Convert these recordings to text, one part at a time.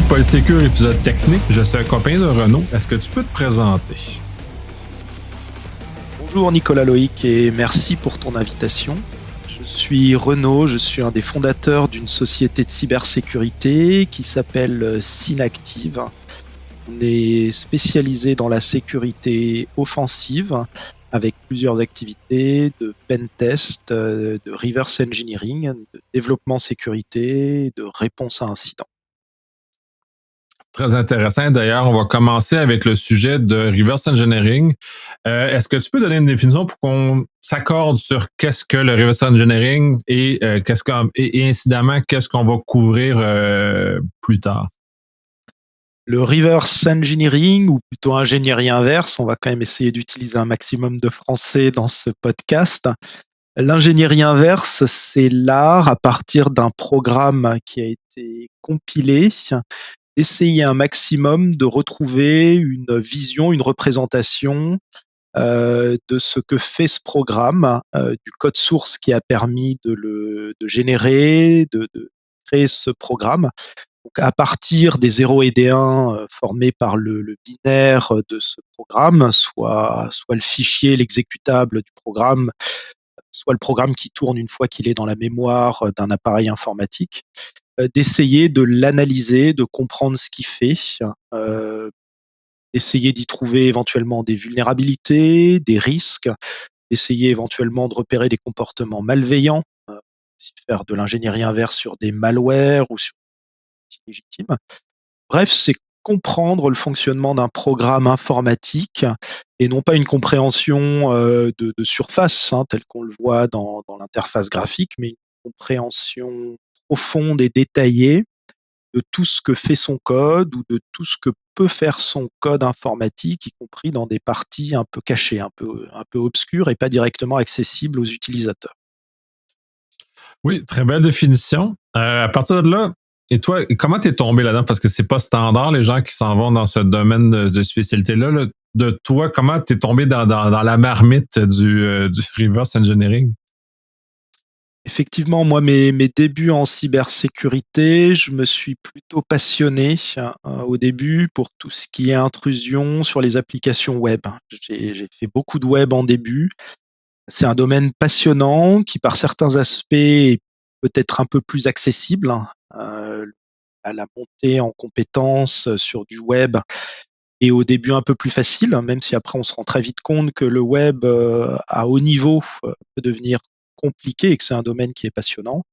Paul Sécure, épisode technique. Je suis accompagné de Renaud. Est-ce que tu peux te présenter? Bonjour Nicolas Loïc et merci pour ton invitation. Je suis Renaud, je suis un des fondateurs d'une société de cybersécurité qui s'appelle Synactive. On est spécialisé dans la sécurité offensive avec plusieurs activités de pentest, de reverse engineering, de développement sécurité, de réponse à incidents. Très intéressant. D'ailleurs, on va commencer avec le sujet de reverse engineering. Est-ce que tu peux donner une définition pour qu'on s'accorde sur qu'est-ce que le reverse engineering et et incidemment qu'est-ce qu'on va couvrir plus tard? Le reverse engineering, ou plutôt ingénierie inverse, on va quand même essayer d'utiliser un maximum de français dans ce podcast. L'ingénierie inverse, c'est l'art, à partir d'un programme qui a été compilé, essayer un maximum de retrouver une vision, une représentation de ce que fait ce programme, du code source qui a permis de générer, de créer ce programme. Donc, à partir des 0 et des 1 formés par le binaire de ce programme, soit le fichier, l'exécutable du programme, soit le programme qui tourne une fois qu'il est dans la mémoire d'un appareil informatique, d'essayer de l'analyser, de comprendre ce qu'il fait, euh, d'essayer d'y trouver éventuellement des vulnérabilités, des risques, d'essayer éventuellement de repérer des comportements malveillants, faire de l'ingénierie inverse sur des malwares ou sur des outils légitimes. Bref, c'est comprendre le fonctionnement d'un programme informatique et non pas une compréhension de surface, telle qu'on le voit dans l'interface graphique, mais une compréhension profonde et détaillée de tout ce que fait son code ou de tout ce que peut faire son code informatique, y compris dans des parties un peu cachées, un peu obscures et pas directement accessibles aux utilisateurs. Oui, très belle définition. À partir de là, et toi, comment t'es tombé là-dedans? Parce que c'est pas standard, les gens qui s'en vont dans ce domaine de spécialité-là. Là. De toi, comment t'es tombé dans la marmite du reverse engineering? Effectivement, moi, mes débuts en cybersécurité, je me suis plutôt passionné au début pour tout ce qui est intrusion sur les applications web. J'ai fait beaucoup de web en début. C'est un domaine passionnant qui, par certains aspects, est peut-être un peu plus accessible. À la montée en compétences sur du web et au début un peu plus facile, même si après on se rend très vite compte que le web à haut niveau peut devenir compliqué et que c'est un domaine qui est passionnant.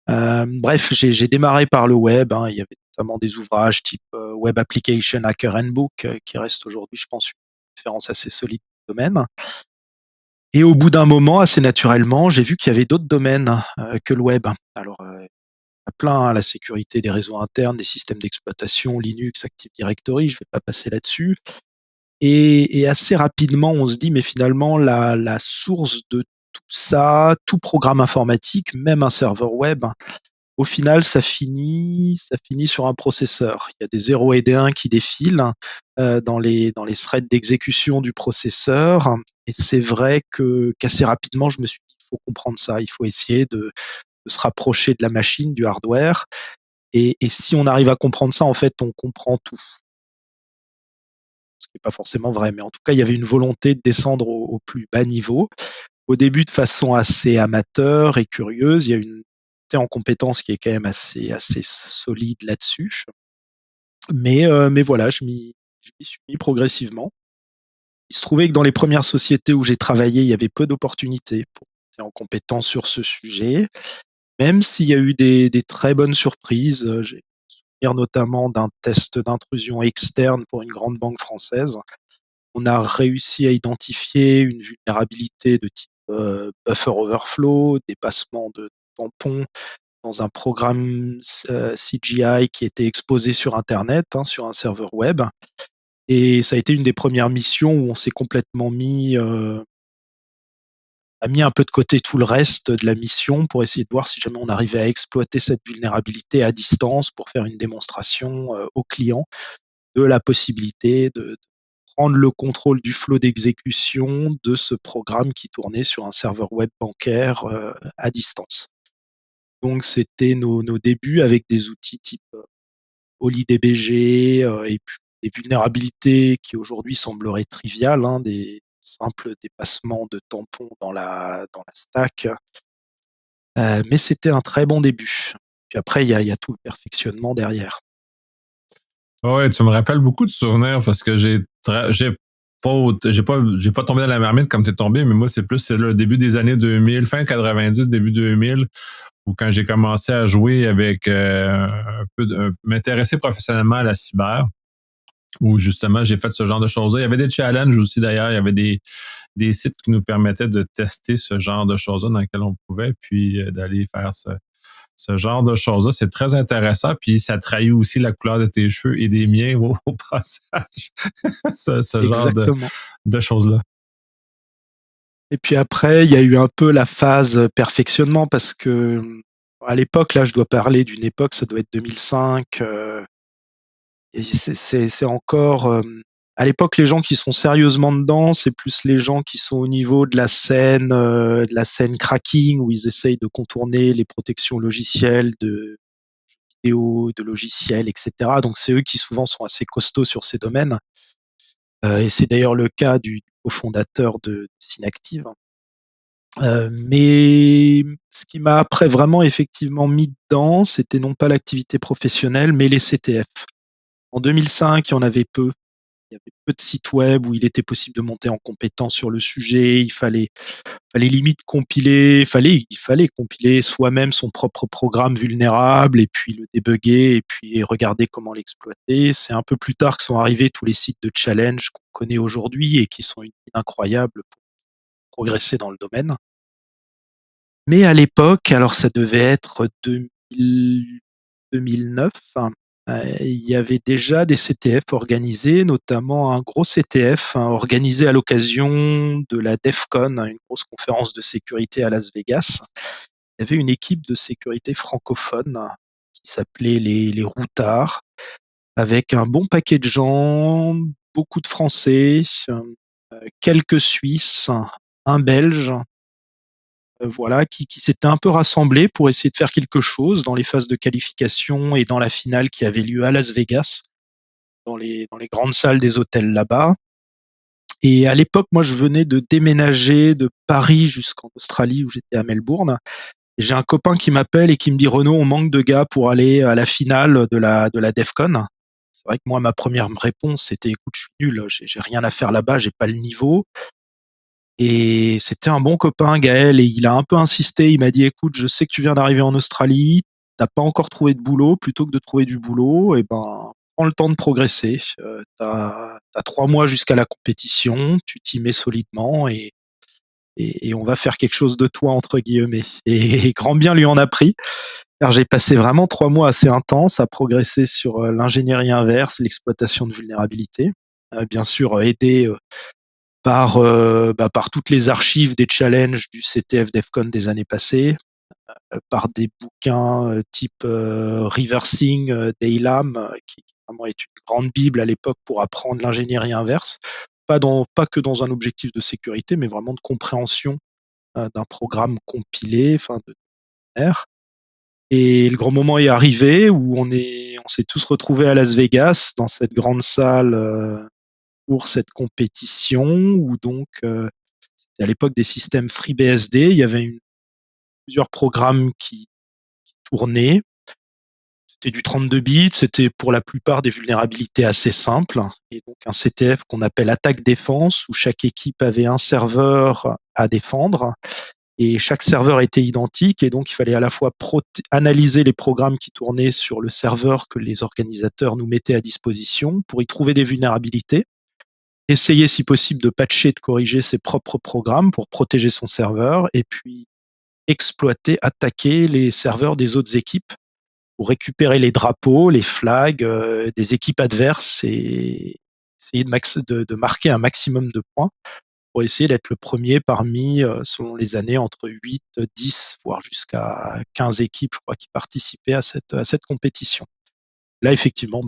Bref, j'ai démarré par le web. Il y avait notamment des ouvrages type Web Application Hacker Handbook qui reste aujourd'hui, je pense, une référence assez solide du domaine. Et au bout d'un moment, assez naturellement, j'ai vu qu'il y avait d'autres domaines que le web. Alors, il y a plein, la sécurité des réseaux internes, des systèmes d'exploitation, Linux, Active Directory, je ne vais pas passer là-dessus. Et assez rapidement, on se dit, mais finalement, la source de tout ça, tout programme informatique, même un serveur web, au final, ça finit sur un processeur. Il y a des 0 et des 1 qui défilent dans les threads d'exécution du processeur. Et c'est vrai qu'assez rapidement, je me suis dit, il faut comprendre ça. Il faut essayer de se rapprocher de la machine, du hardware. Et si on arrive à comprendre ça, en fait, on comprend tout. Ce qui n'est pas forcément vrai. Mais en tout cas, il y avait une volonté de descendre au plus bas niveau. Au début, de façon assez amateur et curieuse, il y a une montée en compétence qui est quand même assez solide là-dessus. Mais voilà, je m'y suis mis progressivement. Il se trouvait que dans les premières sociétés où j'ai travaillé, il y avait peu d'opportunités pour monter en compétence sur ce sujet, même s'il y a eu des très bonnes surprises. J'ai me souvenir notamment d'un test d'intrusion externe pour une grande banque française. On a réussi à identifier une vulnérabilité de type buffer overflow, dépassement de tampons dans un programme CGI qui était exposé sur Internet, sur un serveur web. Et ça a été une des premières missions où on s'est complètement a mis un peu de côté tout le reste de la mission pour essayer de voir si jamais on arrivait à exploiter cette vulnérabilité à distance pour faire une démonstration au client de la possibilité de prendre le contrôle du flot d'exécution de ce programme qui tournait sur un serveur web bancaire à distance. Donc, c'était nos débuts avec des outils type OliDBG, et puis des vulnérabilités qui aujourd'hui sembleraient triviales, hein, des simples dépassements de tampons dans la stack. Mais c'était un très bon début. Puis après, il y a tout le perfectionnement derrière. Ouais, tu me rappelles beaucoup de souvenirs parce que j'ai pas tombé dans la marmite comme t'es tombé, mais moi, c'est le début des années 2000, fin 90, début 2000, où quand j'ai commencé à jouer avec, m'intéresser professionnellement à la cyber, où justement, j'ai fait ce genre de choses-là. Il y avait des challenges aussi, d'ailleurs. Il y avait des sites qui nous permettaient de tester ce genre de choses-là dans lesquelles on pouvait, puis d'aller faire ce genre de choses-là. C'est très intéressant, puis ça trahit aussi la couleur de tes cheveux et des miens au passage. Ce genre Exactement. de choses-là. Et puis après, il y a eu un peu la phase perfectionnement parce que à l'époque, là, je dois parler d'une époque, ça doit être 2005. Et c'est encore. À l'époque, les gens qui sont sérieusement dedans, c'est plus les gens qui sont au niveau de la scène cracking, où ils essayent de contourner les protections logicielles de vidéo, de logiciels, etc. Donc c'est eux qui souvent sont assez costauds sur ces domaines. Et c'est d'ailleurs le cas du cofondateur de Synactive. Mais ce qui m'a après vraiment effectivement mis dedans, c'était non pas l'activité professionnelle, mais les CTF. En 2005, il y en avait peu. Il y avait peu de sites web où il était possible de monter en compétence sur le sujet. Il fallait limite compiler, il fallait compiler soi-même son propre programme vulnérable et puis le débugger et puis regarder comment l'exploiter. C'est un peu plus tard que sont arrivés tous les sites de challenge qu'on connaît aujourd'hui et qui sont incroyables pour progresser dans le domaine. Mais à l'époque, alors ça devait être 2009, il y avait déjà des CTF organisés, notamment un gros CTF organisé à l'occasion de la DEF CON, une grosse conférence de sécurité à Las Vegas. Il y avait une équipe de sécurité francophone qui s'appelait les Routards, avec un bon paquet de gens, beaucoup de Français, quelques Suisses, un Belge, voilà, qui s'étaient un peu rassemblés pour essayer de faire quelque chose dans les phases de qualification et dans la finale qui avait lieu à Las Vegas, dans les grandes salles des hôtels là-bas. Et à l'époque, moi, je venais de déménager de Paris jusqu'en Australie, où j'étais à Melbourne. Et j'ai un copain qui m'appelle et qui me dit, Renaud, on manque de gars pour aller à la finale de la DEFCON. C'est vrai que moi, ma première réponse, c'était, écoute, je suis nul, j'ai rien à faire là-bas, j'ai pas le niveau. Et c'était un bon copain, Gaël, et il a un peu insisté. Il m'a dit, écoute, je sais que tu viens d'arriver en Australie, t'as pas encore trouvé de boulot. Plutôt que de trouver du boulot, eh ben, prends le temps de progresser. T'as 3 mois jusqu'à la compétition, tu t'y mets solidement et on va faire quelque chose de toi, entre guillemets. Et grand bien lui en a pris, car j'ai passé vraiment 3 mois assez intenses à progresser sur l'ingénierie inverse, l'exploitation de vulnérabilités. Bien sûr, aidé par toutes les archives des challenges du CTF DEFCON des années passées, par des bouquins type Reversing d'Eilam, qui vraiment est une grande bible à l'époque pour apprendre l'ingénierie inverse, pas que dans un objectif de sécurité, mais vraiment de compréhension d'un programme compilé, enfin de R. Et le grand moment est arrivé où on s'est tous retrouvés à Las Vegas dans cette grande salle pour cette compétition où donc c'était à l'époque des systèmes FreeBSD, il y avait plusieurs programmes qui tournaient. C'était du 32 bits, c'était pour la plupart des vulnérabilités assez simples et donc un CTF qu'on appelle attaque-défense où chaque équipe avait un serveur à défendre et chaque serveur était identique et donc il fallait à la fois analyser les programmes qui tournaient sur le serveur que les organisateurs nous mettaient à disposition pour y trouver des vulnérabilités, essayer si possible de patcher, de corriger ses propres programmes pour protéger son serveur, et puis exploiter, attaquer les serveurs des autres équipes pour récupérer les drapeaux, les flags des équipes adverses et essayer de marquer un maximum de points pour essayer d'être le premier parmi, selon les années, entre 8, 10, voire jusqu'à 15 équipes, je crois, qui participaient à cette compétition. Là, effectivement,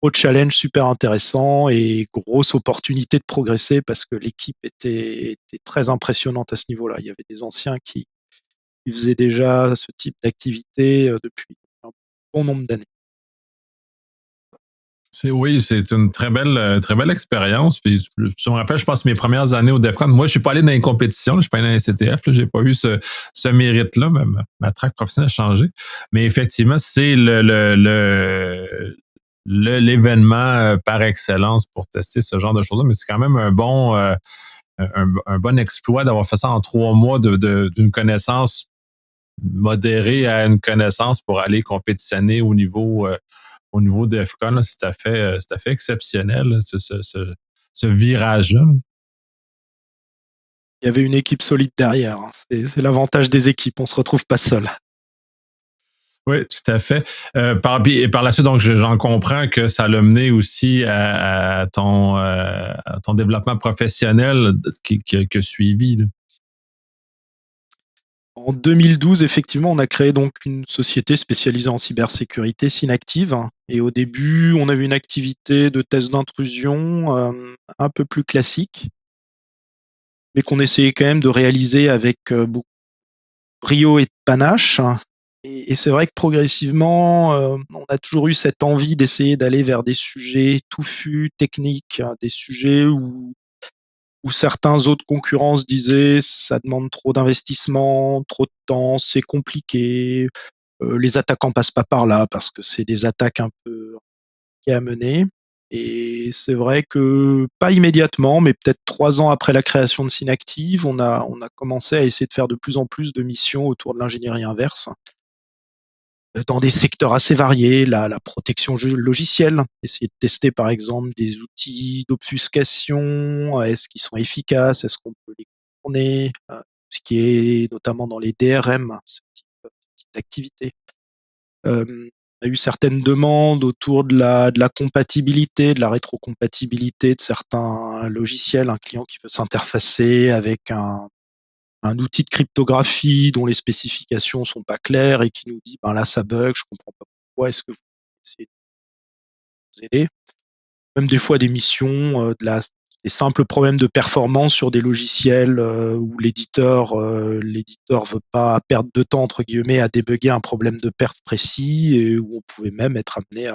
gros challenge super intéressant et grosse opportunité de progresser parce que l'équipe était très impressionnante à ce niveau-là. Il y avait des anciens qui faisaient déjà ce type d'activité depuis un bon nombre d'années. Oui, c'est une très belle expérience. Puis, je me rappelle, je pense, mes premières années au DEFCON. Moi, je suis pas allé dans les compétitions, je suis pas allé dans les CTF, j'ai pas eu ce mérite-là, mais ma track professionnelle a changé. Mais effectivement, c'est l'événement par excellence pour tester ce genre de choses-là. Mais c'est quand même un bon exploit d'avoir fait ça en 3 mois d'une connaissance modérée à une connaissance pour aller compétitionner au niveau DEFCON, là, c'est tout à fait exceptionnel, là, ce virage-là. Il y avait une équipe solide derrière, hein. C'est l'avantage des équipes, on se retrouve pas seul. Oui, tout à fait. Et par la suite, donc, j'en comprends que ça l'a mené aussi à ton développement professionnel qui a suivi, là. En 2012, effectivement, on a créé donc une société spécialisée en cybersécurité, Synactive. Et au début, on avait une activité de test d'intrusion un peu plus classique, mais qu'on essayait quand même de réaliser avec beaucoup de brio et de panache. Et c'est vrai que progressivement, on a toujours eu cette envie d'essayer d'aller vers des sujets touffus, techniques, hein, des sujets où certains autres concurrents se disaient ça demande trop d'investissement, trop de temps, c'est compliqué, les attaquants passent pas par là parce que c'est des attaques un peu compliquées à mener. Et c'est vrai que pas immédiatement, mais peut-être 3 ans après la création de Synactive, on a commencé à essayer de faire de plus en plus de missions autour de l'ingénierie inverse dans des secteurs assez variés, la protection logicielle, essayer de tester par exemple des outils d'obfuscation, est-ce qu'ils sont efficaces, est-ce qu'on peut les contourner, ce qui est notamment dans les DRM, ce type d'activité. On a eu certaines demandes autour de la compatibilité, de la rétrocompatibilité de certains logiciels, un client qui veut s'interfacer avec un outil de cryptographie dont les spécifications sont pas claires et qui nous dit ben là ça bug, je comprends pas pourquoi, est-ce que vous pouvez essayer de nous aider? Même des fois des missions, des simples problèmes de performance sur des logiciels où l'éditeur veut pas perdre de temps entre guillemets à débugger un problème de perf précis et où on pouvait même être amené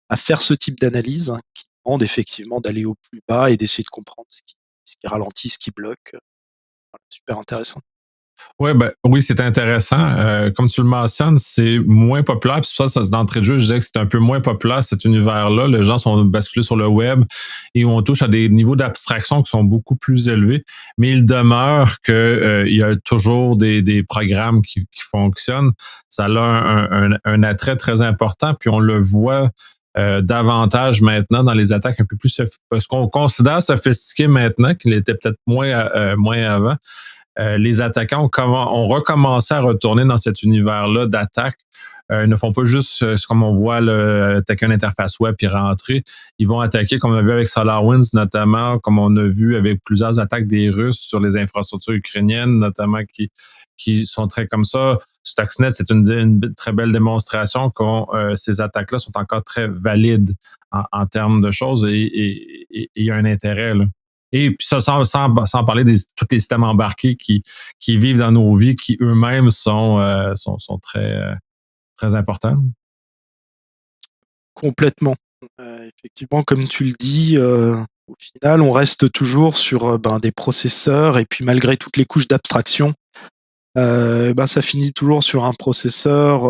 à faire ce type d'analyse hein, qui demande effectivement d'aller au plus bas et d'essayer de comprendre ce qui ralentit, ce qui bloque. Voilà, super intéressant. Ouais, ben, oui, c'est intéressant. Comme tu le mentionnes, c'est moins populaire. Puis c'est pour ça, d'entrée de jeu, je disais que c'est un peu moins populaire, cet univers-là. Les gens sont basculés sur le web et on touche à des niveaux d'abstraction qui sont beaucoup plus élevés. Mais il demeure que il y a toujours des programmes qui fonctionnent. Ça a un attrait très important. Puis on le voit davantage maintenant dans les attaques un peu plus ce qu'on considère sophistiquées maintenant, qu'il était peut-être moins avant. Les attaquants ont recommencé à retourner dans cet univers-là d'attaque. Ils ne font pas juste, comme on voit, attaquer une interface web puis rentrer. Ils vont attaquer, comme on a vu avec SolarWinds notamment, comme on a vu avec plusieurs attaques des Russes sur les infrastructures ukrainiennes, notamment qui sont très comme ça. Stuxnet, c'est une très belle démonstration que ces attaques-là sont encore très valides en termes de choses et il y a un intérêt, là. Et puis ça, sans parler de tous les systèmes embarqués qui vivent dans nos vies, qui eux-mêmes sont très importants. Complètement. Effectivement, comme tu le dis, au final, on reste toujours sur ben, des processeurs et puis malgré toutes les couches d'abstraction, ben, ça finit toujours sur un processeur.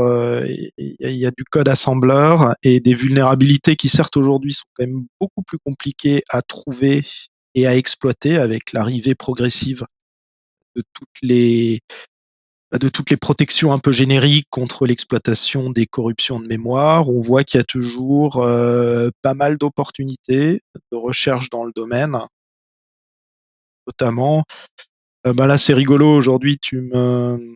Il y a du code assembleur et des vulnérabilités qui, certes, aujourd'hui sont quand même beaucoup plus compliquées à trouver et à exploiter avec l'arrivée progressive de toutes les protections un peu génériques contre l'exploitation des corruptions de mémoire. On voit qu'il y a toujours pas mal d'opportunités de recherche dans le domaine, notamment. Ben là, c'est rigolo, aujourd'hui, tu me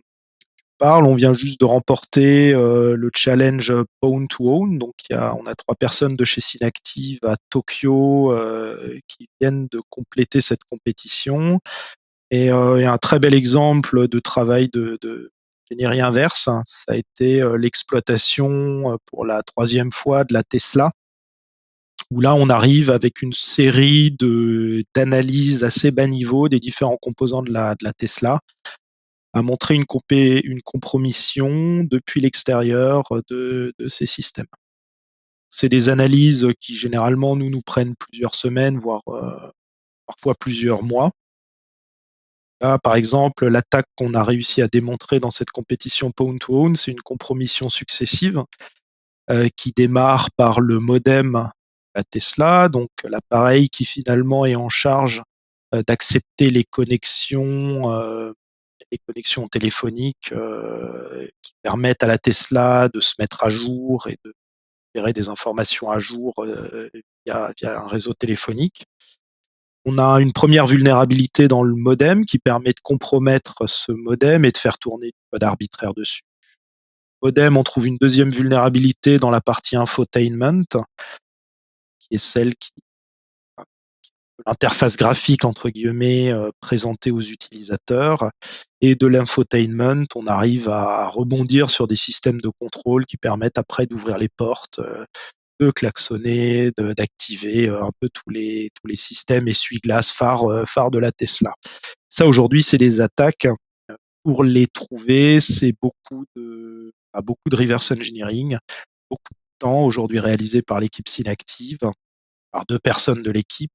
parles, on vient juste de remporter le challenge Pawn to Own. Donc, on a 3 personnes de chez Synactive à Tokyo qui viennent de compléter cette compétition. Et un très bel exemple de travail de ingénierie inverse, hein, ça a été l'exploitation pour la 3e fois de la Tesla, où là on arrive avec une série d'analyses assez bas niveau des différents composants de la Tesla à montrer une compromission depuis l'extérieur de ces systèmes. C'est des analyses qui généralement nous prennent plusieurs semaines, voire parfois plusieurs mois. Là, par exemple, l'attaque qu'on a réussi à démontrer dans cette compétition Pawn to Own, c'est une compromission successive qui démarre par le modem à Tesla, donc l'appareil qui finalement est en charge d'accepter les connexions téléphoniques qui permettent à la Tesla de se mettre à jour et de récupérer des informations à jour via un réseau téléphonique. On a une première vulnérabilité dans le modem qui permet de compromettre ce modem et de faire tourner du code arbitraire dessus. Modem, on trouve une deuxième vulnérabilité dans la partie infotainment, qui est celle qui l'interface graphique entre guillemets présentée aux utilisateurs. Et de l'infotainment, on arrive à rebondir sur des systèmes de contrôle qui permettent après d'ouvrir les portes, de klaxonner, d'activer un peu tous les systèmes essuie-glace phares de la Tesla. Ça aujourd'hui, c'est des attaques. Pour les trouver, c'est beaucoup de reverse engineering, beaucoup de temps aujourd'hui réalisé par l'équipe Synactive, par deux personnes de l'équipe,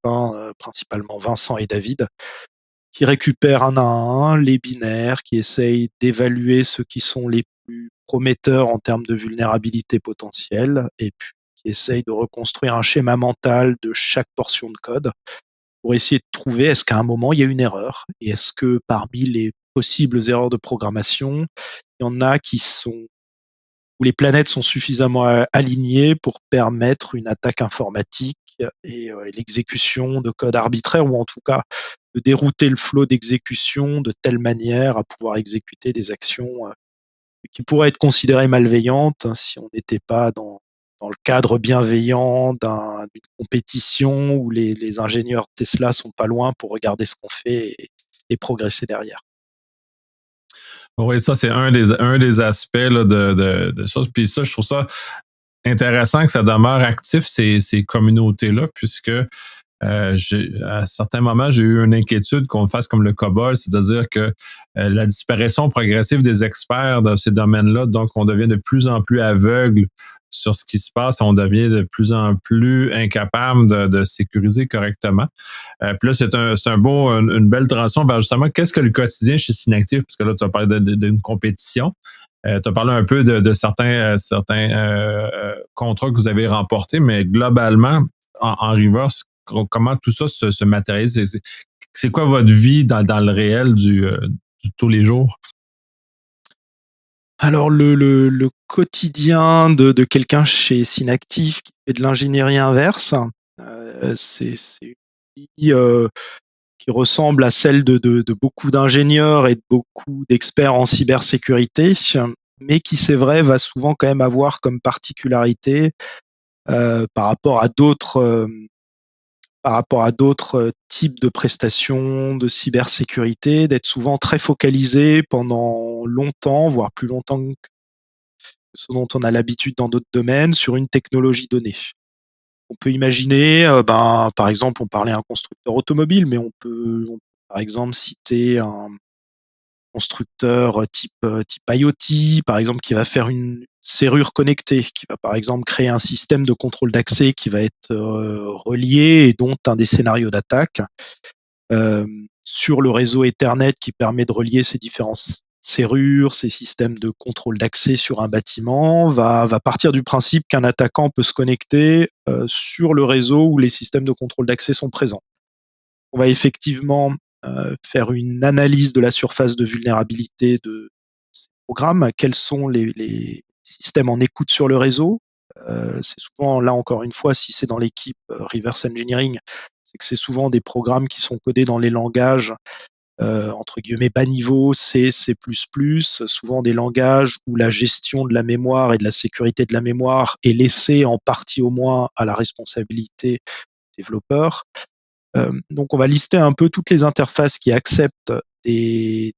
principalement Vincent et David, qui récupèrent un à un les binaires, qui essayent d'évaluer ceux qui sont les plus prometteurs en termes de vulnérabilité potentielle, et puis qui essayent de reconstruire un schéma mental de chaque portion de code pour essayer de trouver est-ce qu'à un moment il y a une erreur, et est-ce que parmi les possibles erreurs de programmation, il y en a où les planètes sont suffisamment alignées pour permettre une attaque informatique et l'exécution de code arbitraire, ou en tout cas de dérouter le flot d'exécution de telle manière à pouvoir exécuter des actions qui pourraient être considérées malveillantes si on n'était pas dans le cadre bienveillant d'une compétition où les ingénieurs Tesla sont pas loin pour regarder ce qu'on fait et progresser derrière. Oui, ça, c'est un des aspects là, de choses. Puis ça, je trouve ça intéressant que ça demeure actif, ces communautés-là, puisque à certains moments, j'ai eu une inquiétude qu'on fasse comme le COBOL, c'est-à-dire que la disparition progressive des experts dans ces domaines-là, donc on devient de plus en plus aveugle sur ce qui se passe, on devient de plus en plus incapable de sécuriser correctement. Puis là, c'est un beau, une belle transition vers justement qu'est-ce que le quotidien chez Synactive, parce que là, tu as parlé d'une compétition. Tu as parlé un peu de certains contrats que vous avez remportés, mais globalement, en reverse, comment tout ça se matérialise? C'est quoi votre vie dans le réel du tous les jours? Alors le quotidien de quelqu'un chez Synactive qui fait de l'ingénierie inverse, c'est une vie qui ressemble à celle de beaucoup d'ingénieurs et de beaucoup d'experts en cybersécurité, mais qui, c'est vrai, va souvent quand même avoir comme particularité par rapport à d'autres types de prestations de cybersécurité, d'être souvent très focalisé pendant longtemps, voire plus longtemps que ce dont on a l'habitude dans d'autres domaines, sur une technologie donnée. On peut imaginer, par exemple, on parlait un constructeur automobile, mais on peut par exemple citer un constructeur type IoT, par exemple, qui va faire une serrure connectée, qui va par exemple créer un système de contrôle d'accès qui va être relié et dont un des scénarios d'attaque sur le réseau Ethernet qui permet de relier ces différentes serrures, ces systèmes de contrôle d'accès sur un bâtiment, va partir du principe qu'un attaquant peut se connecter sur le réseau où les systèmes de contrôle d'accès sont présents. On va effectivement faire une analyse de la surface de vulnérabilité de ces programmes, quels sont les systèmes en écoute sur le réseau. C'est souvent, là encore une fois, si c'est dans l'équipe reverse engineering, c'est que c'est souvent des programmes qui sont codés dans les langages entre guillemets bas niveau, C, C++, souvent des langages où la gestion de la mémoire et de la sécurité de la mémoire est laissée en partie au moins à la responsabilité des développeurs. Donc on va lister un peu toutes les interfaces qui acceptent des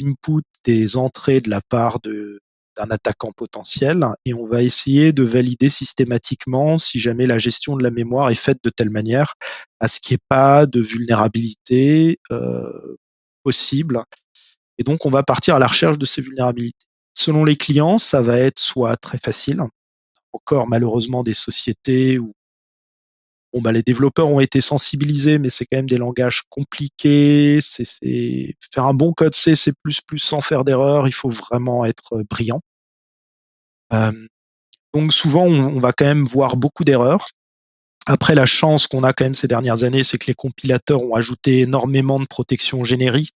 inputs, des entrées de la part d'un attaquant potentiel, et on va essayer de valider systématiquement si jamais la gestion de la mémoire est faite de telle manière à ce qu'il n'y ait pas de vulnérabilité possible. Et donc on va partir à la recherche de ces vulnérabilités. Selon les clients, ça va être soit très facile, encore malheureusement des sociétés où les développeurs ont été sensibilisés, mais c'est quand même des langages compliqués. Faire un bon code C, C++ sans faire d'erreur, il faut vraiment être brillant. Donc souvent, on va quand même voir beaucoup d'erreurs. Après, la chance qu'on a quand même ces dernières années, c'est que les compilateurs ont ajouté énormément de protections génériques.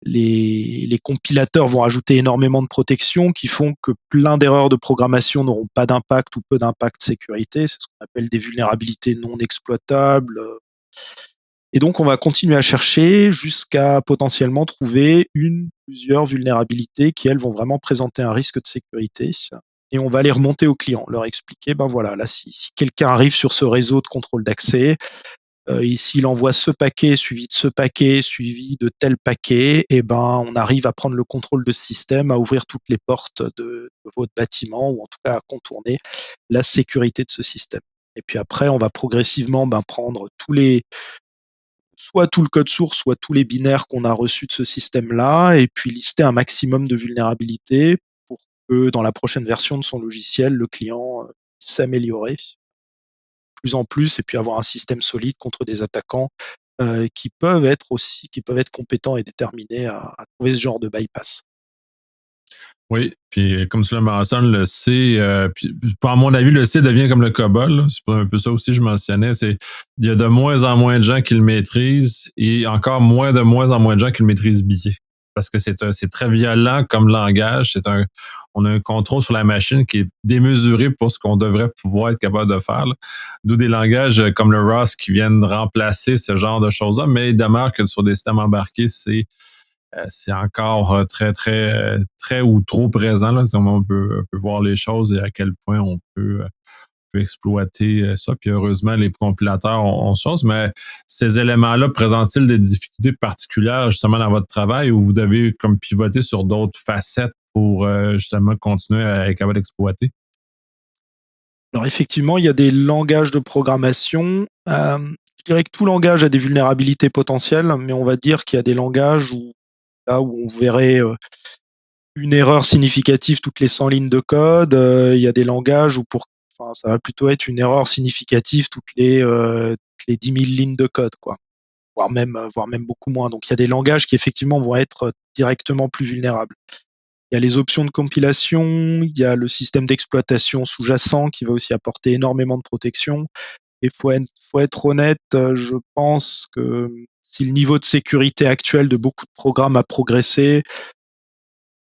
Les compilateurs vont ajouter énormément de protections qui font que plein d'erreurs de programmation n'auront pas d'impact ou peu d'impact sécurité. C'est ce qu'on appelle des vulnérabilités non exploitables. Et donc, on va continuer à chercher jusqu'à potentiellement trouver plusieurs vulnérabilités qui, elles, vont vraiment présenter un risque de sécurité. Et on va les remonter aux clients, leur expliquer, ben voilà, là, si quelqu'un arrive sur ce réseau de contrôle d'accès, et s'il envoie ce paquet, suivi de tel paquet, et ben, on arrive à prendre le contrôle de ce système, à ouvrir toutes les portes de votre bâtiment, ou en tout cas à contourner la sécurité de ce système. Et puis après, on va progressivement prendre soit tout le code source, soit tous les binaires qu'on a reçus de ce système-là, et puis lister un maximum de vulnérabilités pour que dans la prochaine version de son logiciel, le client puisse s'améliorer plus en plus et puis avoir un système solide contre des attaquants qui peuvent être compétents et déterminés à trouver ce genre de bypass. Oui, puis comme tu le mentionnes, le C, puis à mon avis, le C devient comme le COBOL. Là. C'est un peu ça aussi que je mentionnais. Il y a de moins en moins de gens qui le maîtrisent et encore de moins en moins de gens qui le maîtrisent bien. Parce que c'est très violent comme langage. On a un contrôle sur la machine qui est démesuré pour ce qu'on devrait pouvoir être capable de faire. Là. D'où des langages comme le Rust qui viennent remplacer ce genre de choses-là. Mais il demeure que sur des systèmes embarqués, c'est encore très, très, très ou trop présent. Là, on peut voir les choses et à quel point on peut exploiter ça. Puis heureusement, les compilateurs ont chose. Mais ces éléments-là présentent-ils des difficultés particulières justement dans votre travail où vous devez comme pivoter sur d'autres facettes pour justement continuer à être capable d'exploiter? Alors effectivement, il y a des langages de programmation. Je dirais que tout langage a des vulnérabilités potentielles, mais on va dire qu'il y a des langages là où on verrait une erreur significative toutes les 100 lignes de code. Il y a des langages où ça va plutôt être une erreur significative toutes les 10 000 lignes de code, quoi. Voire même beaucoup moins. Donc il y a des langages qui effectivement vont être directement plus vulnérables. Il y a les options de compilation, il y a le système d'exploitation sous-jacent qui va aussi apporter énormément de protection. Et faut être honnête, je pense que si le niveau de sécurité actuel de beaucoup de programmes a progressé,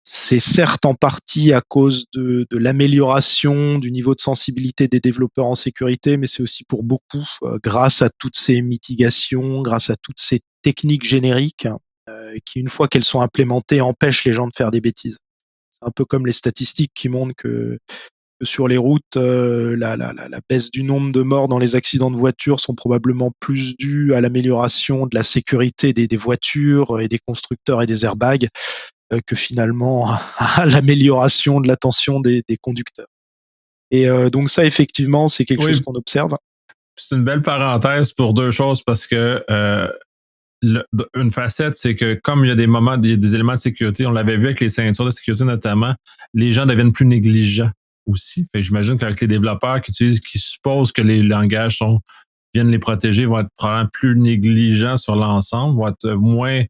c'est certes en partie à cause de l'amélioration du niveau de sensibilité des développeurs en sécurité, mais c'est aussi pour beaucoup grâce à toutes ces mitigations, grâce à toutes ces techniques génériques qui, une fois qu'elles sont implémentées, empêchent les gens de faire des bêtises. C'est un peu comme les statistiques qui montrent que sur les routes, la baisse du nombre de morts dans les accidents de voitures sont probablement plus dues à l'amélioration de la sécurité des voitures et des constructeurs et des airbags que finalement à l'amélioration de l'attention des conducteurs. Et donc ça, effectivement, c'est quelque chose Oui, qu'on observe. c'est une belle parenthèse pour deux choses parce que une facette, c'est que comme il y a des éléments de sécurité, on l'avait vu avec les ceintures de sécurité notamment, les gens deviennent plus négligents aussi. Fait j'imagine qu'avec les développeurs qui supposent que les langages viennent les protéger, vont être probablement plus négligents sur l'ensemble, vont être moins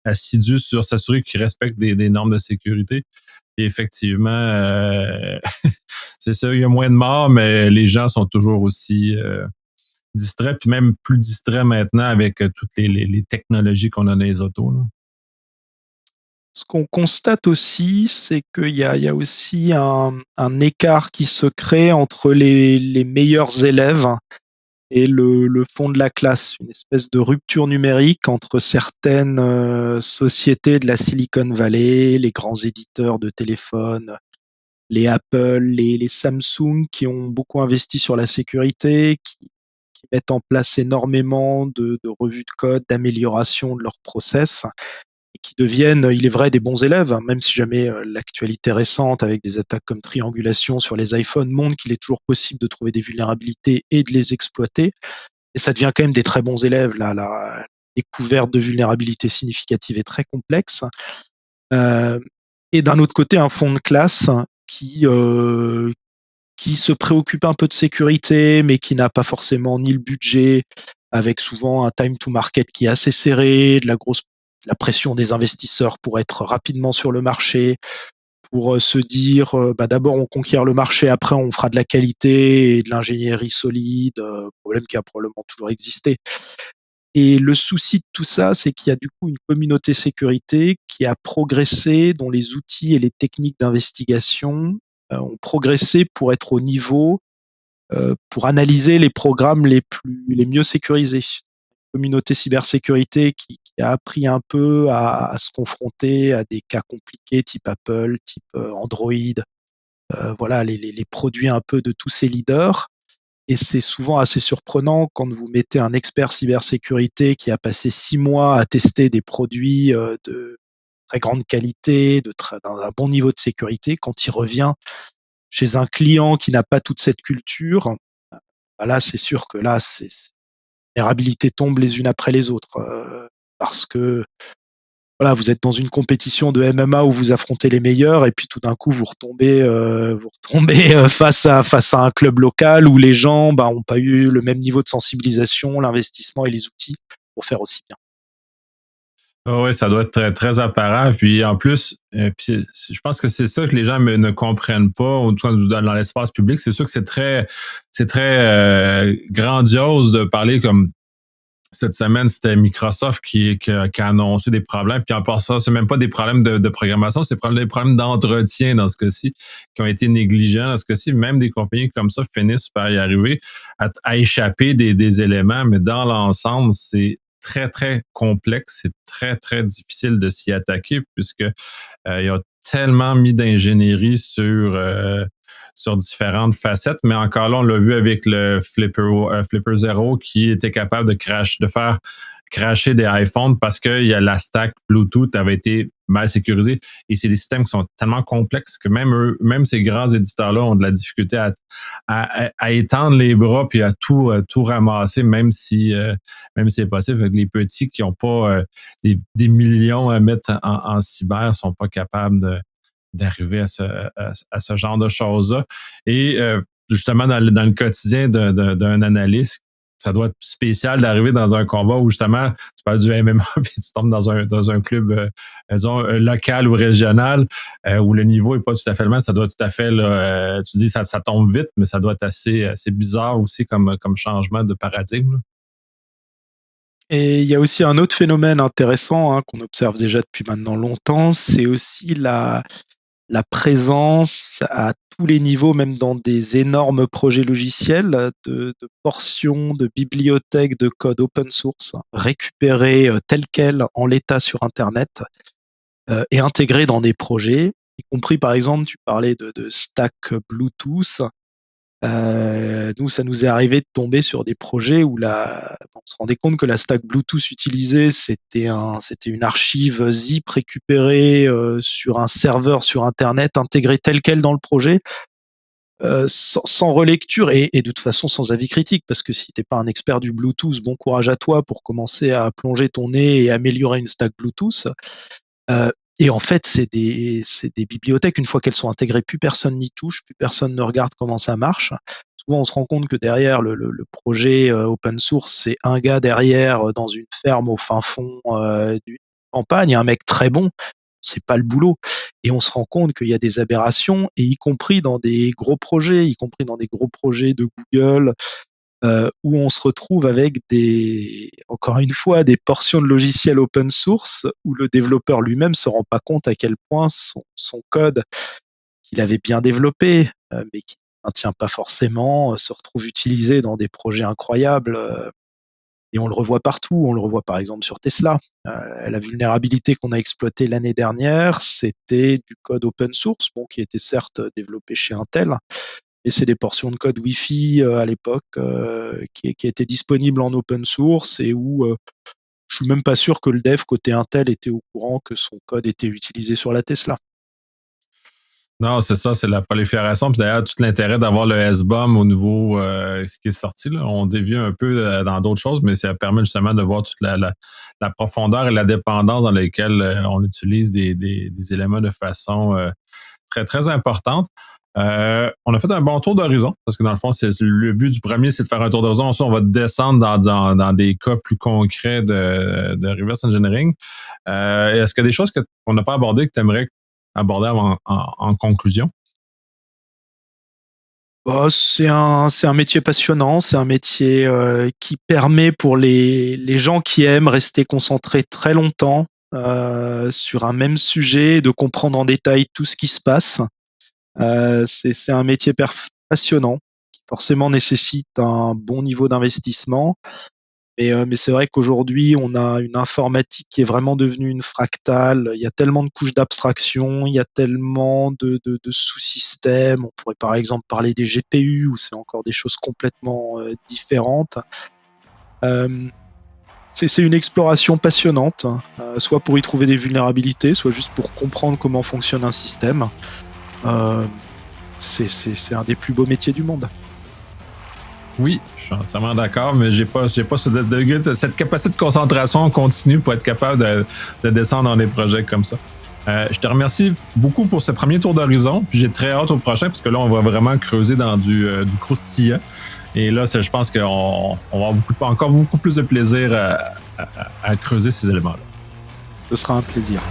assidus sur s'assurer qu'ils respectent des normes de sécurité. Et effectivement, c'est ça, il y a moins de morts, mais les gens sont toujours aussi distrait, puis même plus distrait maintenant avec toutes les technologies qu'on a dans les autos. Là. Ce qu'on constate aussi, c'est qu'il y a aussi un écart qui se crée entre les meilleurs élèves et le fond de la classe, une espèce de rupture numérique entre certaines sociétés de la Silicon Valley, les grands éditeurs de téléphones, les Apple, les Samsung qui ont beaucoup investi sur la sécurité, qui mettent en place énormément de revues de code, d'amélioration de leurs process et qui deviennent, il est vrai, des bons élèves, hein, même si jamais l'actualité récente avec des attaques comme triangulation sur les iPhones montre qu'il est toujours possible de trouver des vulnérabilités et de les exploiter. Et ça devient quand même des très bons élèves. Là, la découverte de vulnérabilités significatives est très complexe. Euh, et d'un autre côté, un fond de classe qui se préoccupe un peu de sécurité, mais qui n'a pas forcément ni le budget, avec souvent un time to market qui est assez serré, la pression des investisseurs pour être rapidement sur le marché, pour se dire bah, d'abord on conquiert le marché, après on fera de la qualité et de l'ingénierie solide, problème qui a probablement toujours existé. Et le souci de tout ça, c'est qu'il y a du coup une communauté sécurité qui a progressé, dont les outils et les techniques d'investigation ont progressé pour être au niveau, pour analyser les programmes les mieux sécurisés. Communauté cybersécurité qui a appris un peu à se confronter à des cas compliqués type Apple, type Android, voilà les produits un peu de tous ces leaders. Et c'est souvent assez surprenant quand vous mettez un expert cybersécurité qui a passé 6 mois à tester des produits de très grande qualité, dans un bon niveau de sécurité, quand il revient chez un client qui n'a pas toute cette culture, bah là c'est sûr que là les vulnérabilités tombent les unes après les autres, parce que voilà, vous êtes dans une compétition de MMA où vous affrontez les meilleurs et puis tout d'un coup vous retombez face à un club local où les gens bah, ont pas eu le même niveau de sensibilisation, l'investissement et les outils pour faire aussi bien. Oui, ça doit être très, très apparent. Puis en plus, puis je pense que c'est ça que les gens ne comprennent pas, ou dans l'espace public. C'est sûr que c'est très grandiose de parler comme cette semaine, c'était Microsoft qui a annoncé des problèmes. Puis en passant, c'est même pas des problèmes de programmation, c'est des problèmes d'entretien dans ce cas-ci, qui ont été négligents dans ce cas-ci. Même des compagnies comme ça finissent par y arriver à échapper des éléments, mais dans l'ensemble, c'est très, très complexe. C'est très, très difficile de s'y attaquer puisque il y a tellement mis d'ingénierie sur différentes facettes, mais encore là, on l'a vu avec le Flipper Zero qui était capable de faire crasher des iPhones parce que la stack Bluetooth avait été mal sécurisée. Et c'est des systèmes qui sont tellement complexes que même ces grands éditeurs-là ont de la difficulté à étendre les bras puis à tout ramasser, même si c'est possible. Les petits qui n'ont pas des millions à mettre en cyber sont pas capables d'arriver à ce genre de choses-là. Et justement, dans le quotidien d'un analyste, ça doit être spécial d'arriver dans un combat où justement, tu parles du MMA puis tu tombes dans un club, disons, local ou régional, où le niveau est pas tout à fait le même. Ça doit tout à fait, là, tu dis ça tombe vite, mais ça doit être assez bizarre aussi comme changement de paradigme. Et il y a aussi un autre phénomène intéressant qu'on observe déjà depuis maintenant longtemps, c'est aussi la présence à tous les niveaux, même dans des énormes projets logiciels, de portions de bibliothèques de code open source récupérées tel quel en l'état sur Internet et intégrées dans des projets, y compris par exemple, tu parlais de stack Bluetooth. Nous, ça nous est arrivé de tomber sur des projets où on se rendait compte que la stack Bluetooth utilisée, c'était une archive zip récupérée sur un serveur sur Internet, intégrée telle quelle dans le projet, sans relecture et de toute façon sans avis critique, parce que si t'es pas un expert du Bluetooth, bon courage à toi pour commencer à plonger ton nez et améliorer une stack Bluetooth. Euh, et en fait, c'est des bibliothèques, une fois qu'elles sont intégrées, plus personne n'y touche, plus personne ne regarde comment ça marche. Souvent, on se rend compte que derrière le projet open source, c'est un gars derrière dans une ferme au fin fond d'une campagne, un mec très bon, c'est pas le boulot. Et on se rend compte qu'il y a des aberrations, et y compris dans des gros projets, y compris dans des gros projets de Google, où on se retrouve avec encore une fois, des portions de logiciels open source où le développeur lui-même se rend pas compte à quel point son code qu'il avait bien développé, mais qui ne maintient pas forcément, se retrouve utilisé dans des projets incroyables. Et on le revoit partout. On le revoit par exemple sur Tesla. La vulnérabilité qu'on a exploitée l'année dernière, c'était du code open source, bon, qui était certes développé chez Intel, et c'est des portions de code Wi-Fi à l'époque qui étaient disponibles en open source et où je suis même pas sûr que le dev côté Intel était au courant que son code était utilisé sur la Tesla. Non, c'est ça, c'est la prolifération. Puis d'ailleurs, tout l'intérêt d'avoir le SBOM au niveau ce qui est sorti, là. On dévie un peu dans d'autres choses, mais ça permet justement de voir toute la profondeur et la dépendance dans lesquelles on utilise des éléments de façon très, très importante. On a fait un bon tour d'horizon, parce que dans le fond, le but du premier, c'est de faire un tour d'horizon. Ensuite, on va descendre dans des cas plus concrets de reverse engineering. Est-ce qu'il y a des choses qu'on n'a pas abordées que tu aimerais aborder en conclusion? Bah, c'est un métier passionnant, c'est un métier qui permet pour les gens qui aiment rester concentrés très longtemps sur un même sujet, de comprendre en détail tout ce qui se passe. C'est un métier passionnant qui forcément nécessite un bon niveau d'investissement. Mais c'est vrai qu'aujourd'hui, on a une informatique qui est vraiment devenue une fractale. Il y a tellement de couches d'abstraction, il y a tellement de sous-systèmes. On pourrait par exemple parler des GPU, où c'est encore des choses complètement différentes. Euh, c'est une exploration passionnante, soit pour y trouver des vulnérabilités, soit juste pour comprendre comment fonctionne un système. C'est un des plus beaux métiers du monde. Oui, je suis entièrement d'accord, mais j'ai pas cette capacité de concentration continue pour être capable de descendre dans des projets comme ça. Je te remercie beaucoup pour ce premier tour d'horizon, puis j'ai très hâte au prochain, parce que là, on va vraiment creuser dans du croustillant. Et là, je pense qu'on va avoir encore beaucoup plus de plaisir à creuser ces éléments-là. Ce sera un plaisir.